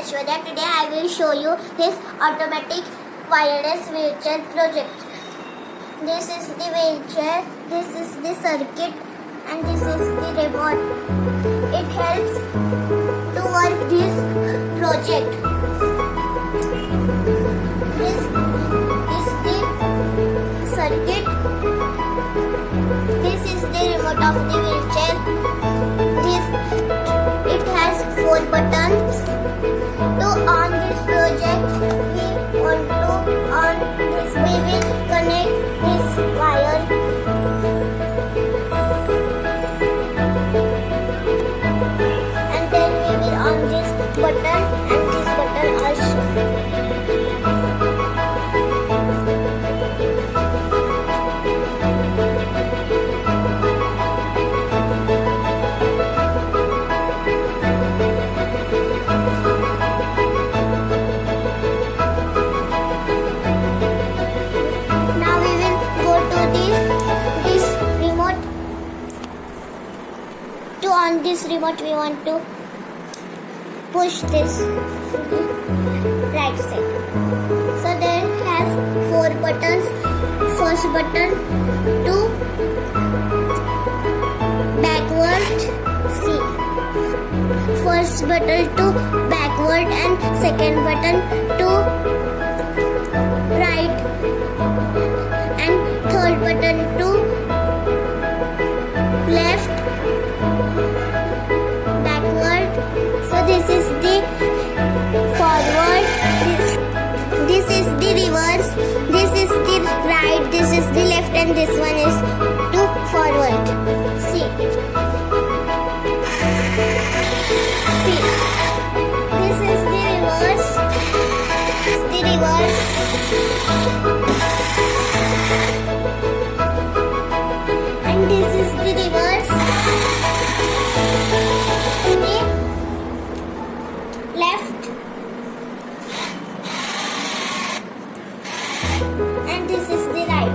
Aishwarya. Today I will show you this automatic wireless wheelchair project. This is the wheelchair, this is the circuit, and this is the remote. It helps to work this project. This is the circuit. This is the remote of the wheelchair. It has 4 buttons. To on this project, we want to on this. We will connect this wire. And then we will on this button and this button also. Now we will go to this remote. To on this remote, we want to push this to the right side. So there has 4 buttons. First button to backward. See. First button to backward and second button to right and third button to left, backward. So this is the forward, this is the reverse, this is the right, this is the left, and this one is to forward. See, this is the reverse, and this is the reverse, the left, and this is the right.